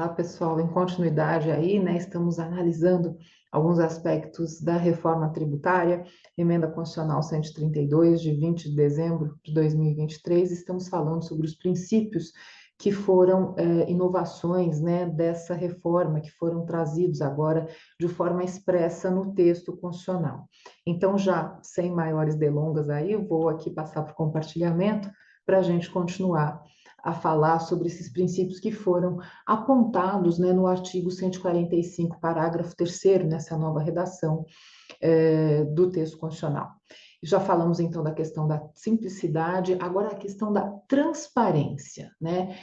Olá, pessoal. Em continuidade aí, né, estamos analisando alguns aspectos da reforma tributária, emenda constitucional 132, de 20 de dezembro de 2023. Estamos falando sobre os princípios que foram inovações, né, dessa reforma, que foram trazidos agora de forma expressa no texto constitucional. Então, já sem maiores delongas aí, eu vou aqui passar para o compartilhamento para a gente continuar a falar sobre esses princípios que foram apontados, né, no artigo 145, parágrafo 3º, nessa nova redação do texto constitucional. Já falamos então da questão da simplicidade, agora a questão da transparência, né?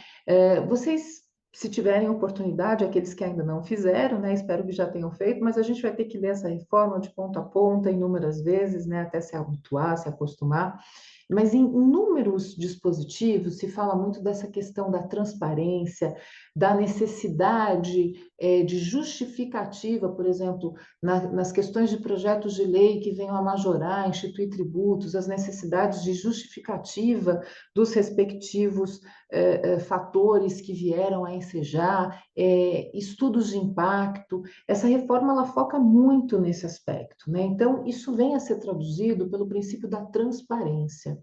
Vocês, se tiverem oportunidade, aqueles que ainda não fizeram, né, espero que já tenham feito, mas a gente vai ter que ler essa reforma de ponta a ponta inúmeras vezes, né, até se habituar, se acostumar. Mas em inúmeros dispositivos se fala muito dessa questão da transparência, da necessidade de justificativa, por exemplo, nas questões de projetos de lei que venham a majorar, instituir tributos, as necessidades de justificativa dos respectivos fatores que vieram a ensejar, estudos de impacto. Essa reforma ela foca muito nesse aspecto, né? Então, isso vem a ser traduzido pelo princípio da transparência.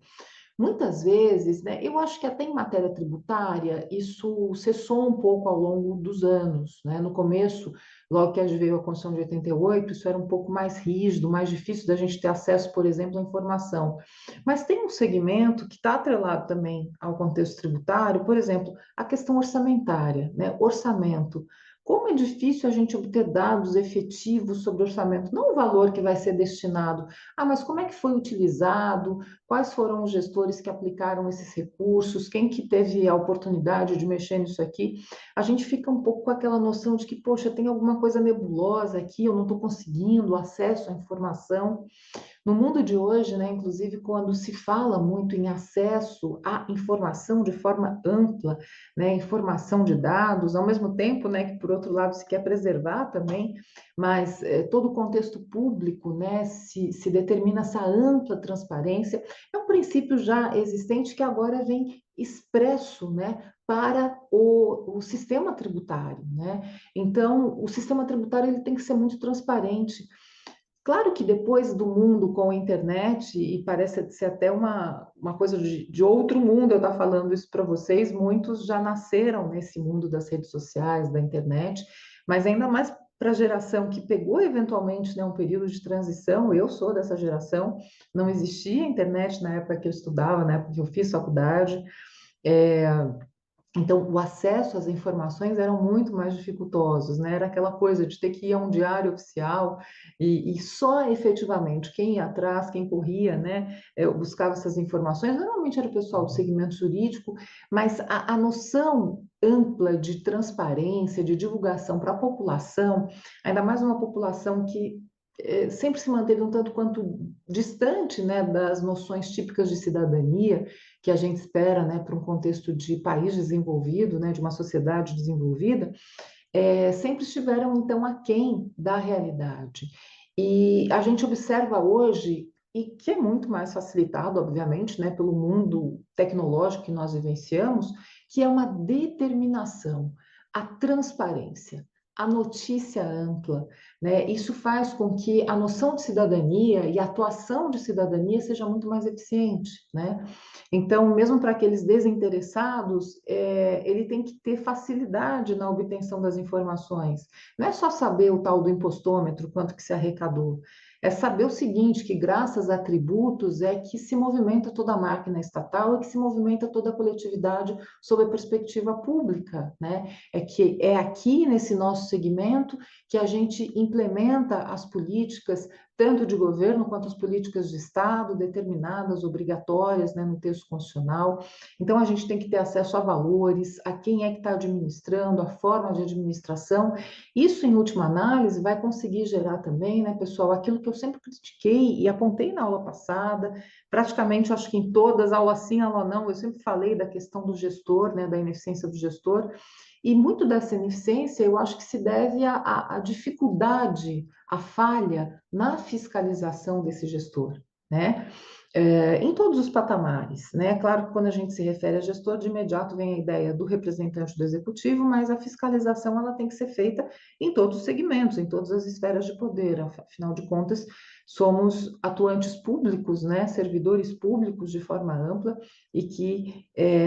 Muitas vezes, né, eu acho que até em matéria tributária, isso cessou um pouco ao longo dos anos, né? No começo, logo que veio a Constituição de 88, isso era um pouco mais rígido, mais difícil da gente ter acesso, por exemplo, à informação. Mas tem um segmento que está atrelado também ao contexto tributário, por exemplo, a questão orçamentária, né? Orçamento. Como é difícil a gente obter dados efetivos sobre orçamento, não o valor que vai ser destinado, mas como é que foi utilizado, quais foram os gestores que aplicaram esses recursos, quem que teve a oportunidade de mexer nisso aqui. A gente fica um pouco com aquela noção de que, poxa, tem alguma coisa nebulosa aqui, eu não estou conseguindo acesso à informação. No mundo de hoje, né, inclusive quando se fala muito em acesso à informação de forma ampla, né, informação de dados, ao mesmo tempo, né, que por outro lado se quer preservar também, mas todo o contexto público, né, se determina essa ampla transparência, é um princípio já existente que agora vem expresso, né, para o sistema tributário, né? Então, o sistema tributário ele tem que ser muito transparente. Claro que depois do mundo com a internet, e parece ser até uma coisa de outro mundo, eu estar falando isso para vocês, muitos já nasceram nesse mundo das redes sociais, da internet, mas ainda mais para a geração que pegou eventualmente, né, um período de transição, eu sou dessa geração, não existia internet na época que eu estudava, na época que eu fiz faculdade, é, então, o acesso às informações eram muito mais dificultosos, né? Era aquela coisa de ter que ir a um diário oficial e só efetivamente quem ia atrás, quem corria, né, buscava essas informações, normalmente era o pessoal do segmento jurídico, mas a noção ampla de transparência, de divulgação para a população, ainda mais uma população que sempre se manteve um tanto quanto distante, né, das noções típicas de cidadania, que a gente espera, né, para um contexto de país desenvolvido, né, de uma sociedade desenvolvida, sempre estiveram, então, aquém da realidade. E a gente observa hoje, e que é muito mais facilitado, obviamente, né, pelo mundo tecnológico que nós vivenciamos, que é uma determinação, a transparência, a notícia ampla, né? Isso faz com que a noção de cidadania e a atuação de cidadania seja muito mais eficiente, né? Então, mesmo para aqueles desinteressados, ele tem que ter facilidade na obtenção das informações. Não é só saber o tal do impostômetro, quanto que se arrecadou. É saber o seguinte, que graças a tributos é que se movimenta toda a máquina estatal e que se movimenta toda a coletividade sob a perspectiva pública, né? É que é aqui nesse nosso segmento que a gente implementa as políticas tanto de governo quanto as políticas de Estado, determinadas, obrigatórias, né, no texto constitucional. Então, a gente tem que ter acesso a valores, a quem é que está administrando, a forma de administração. Isso, em última análise, vai conseguir gerar também, né, pessoal, aquilo que eu sempre critiquei e apontei na aula passada, praticamente, acho que em todas, aula sim, aula não, eu sempre falei da questão do gestor, né, da ineficiência do gestor, e muito dessa ineficiência eu acho que se deve à dificuldade, à falha na fiscalização desse gestor. né? Em todos os patamares, né? Claro que quando a gente se refere a gestor, de imediato vem a ideia do representante do executivo, mas a fiscalização ela tem que ser feita em todos os segmentos, em todas as esferas de poder. Afinal de contas, somos atuantes públicos, né? Servidores públicos de forma ampla e que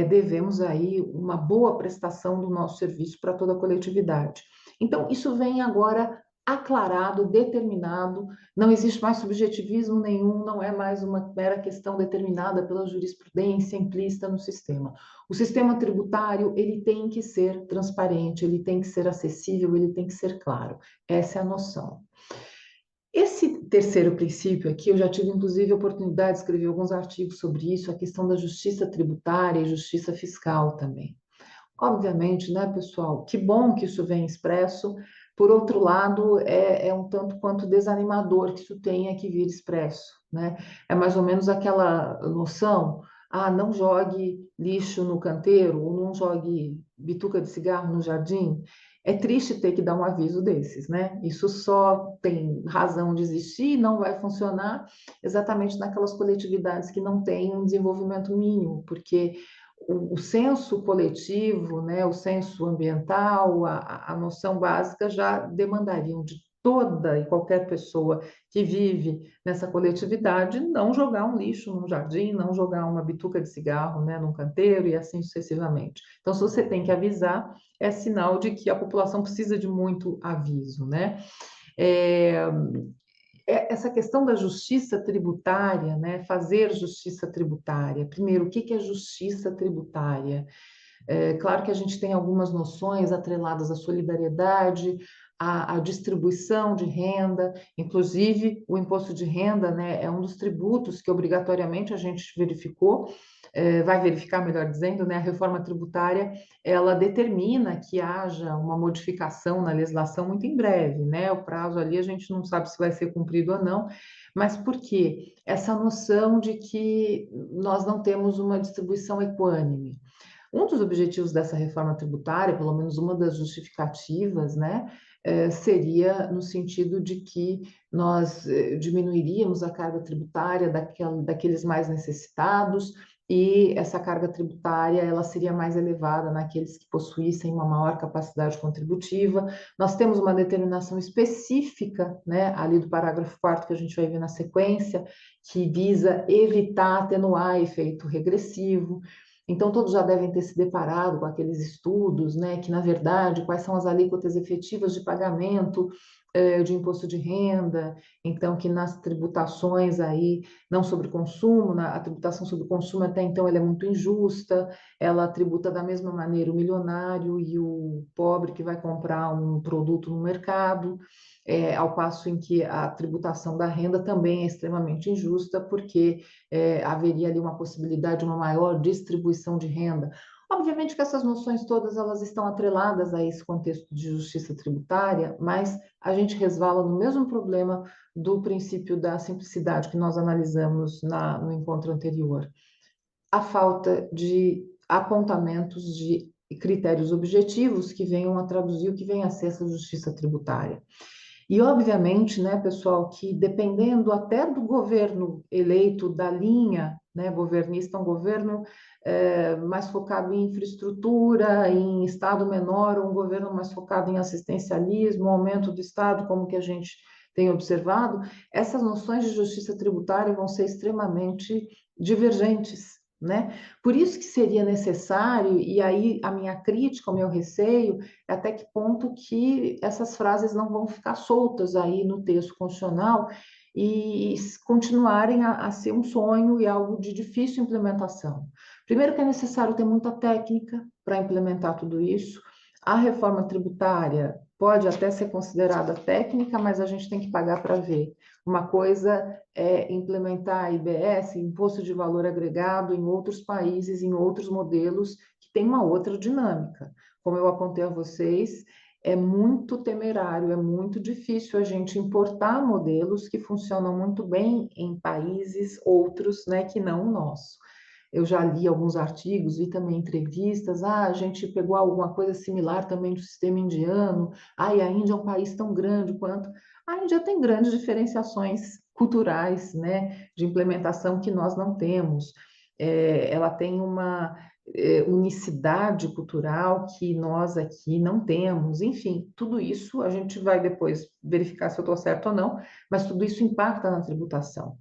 devemos aí uma boa prestação do nosso serviço para toda a coletividade. Então, isso vem agora aclarado, determinado, não existe mais subjetivismo nenhum, não é mais uma mera questão determinada pela jurisprudência implícita no sistema. O sistema tributário, ele tem que ser transparente, ele tem que ser acessível, ele tem que ser claro. Essa é a noção. Esse terceiro princípio aqui, eu já tive inclusive a oportunidade de escrever alguns artigos sobre isso, a questão da justiça tributária e justiça fiscal também. Obviamente, né, pessoal? Que bom que isso vem expresso. Por outro lado, é um tanto quanto desanimador que isso tenha que vir expresso, né? É mais ou menos aquela noção, não jogue lixo no canteiro, ou não jogue bituca de cigarro no jardim. É triste ter que dar um aviso desses, né? Isso só tem razão de existir e não vai funcionar exatamente naquelas coletividades que não têm um desenvolvimento mínimo, porque o senso coletivo, né, o senso ambiental, a noção básica já demandariam de toda e qualquer pessoa que vive nessa coletividade não jogar um lixo num jardim, não jogar uma bituca de cigarro, né, num canteiro e assim sucessivamente. Então, se você tem que avisar, é sinal de que a população precisa de muito aviso, né? É, essa questão da justiça tributária, né? Fazer justiça tributária. Primeiro, o que é justiça tributária? Claro que a gente tem algumas noções atreladas à solidariedade, à distribuição de renda, inclusive o imposto de renda, né, é um dos tributos que obrigatoriamente a gente verificou, vai verificar, melhor dizendo, né, a reforma tributária, ela determina que haja uma modificação na legislação muito em breve, né, o prazo ali a gente não sabe se vai ser cumprido ou não, mas por quê? Essa noção de que nós não temos uma distribuição equânime. Um dos objetivos dessa reforma tributária, pelo menos uma das justificativas, né, seria no sentido de que nós diminuiríamos a carga tributária daqueles mais necessitados e essa carga tributária ela seria mais elevada naqueles que possuíssem uma maior capacidade contributiva. Nós temos uma determinação específica, né, ali do parágrafo 4º que a gente vai ver na sequência, que visa evitar atenuar efeito regressivo. Então, todos já devem ter se deparado com aqueles estudos, né, que, na verdade, quais são as alíquotas efetivas de pagamento de imposto de renda, então, que nas tributações aí, não sobre consumo, a tributação sobre consumo até então ela é muito injusta, ela tributa da mesma maneira o milionário e o pobre que vai comprar um produto no mercado, ao passo em que a tributação da renda também é extremamente injusta, porque haveria ali uma possibilidade de uma maior distribuição de renda. Obviamente que essas noções todas elas estão atreladas a esse contexto de justiça tributária, mas a gente resvala no mesmo problema do princípio da simplicidade que nós analisamos no encontro anterior. A falta de apontamentos de critérios objetivos que venham a traduzir o que vem a ser essa justiça tributária. E, obviamente, né, pessoal, que dependendo até do governo eleito, da linha, né, governista, um governo mais focado em infraestrutura, em Estado menor, ou um governo mais focado em assistencialismo, aumento do Estado, como que a gente tem observado, essas noções de justiça tributária vão ser extremamente divergentes, né? Por isso que seria necessário, e aí a minha crítica, o meu receio, até que ponto que essas frases não vão ficar soltas aí no texto constitucional e continuarem a ser um sonho e algo de difícil implementação. Primeiro que é necessário ter muita técnica para implementar tudo isso. A reforma tributária pode até ser considerada técnica, mas a gente tem que pagar para ver. Uma coisa é implementar a IBS, Imposto de Valor Agregado, em outros países, em outros modelos, que tem uma outra dinâmica. Como eu apontei a vocês, é muito temerário, é muito difícil a gente importar modelos que funcionam muito bem em países outros, né, que não o nosso. Eu já li alguns artigos, vi também entrevistas, a gente pegou alguma coisa similar também do sistema indiano, e a Índia é um país tão grande quanto... A Índia tem grandes diferenciações culturais, né, de implementação que nós não temos. Ela tem uma unicidade cultural que nós aqui não temos. Enfim, tudo isso a gente vai depois verificar se eu estou certo ou não, mas tudo isso impacta na tributação.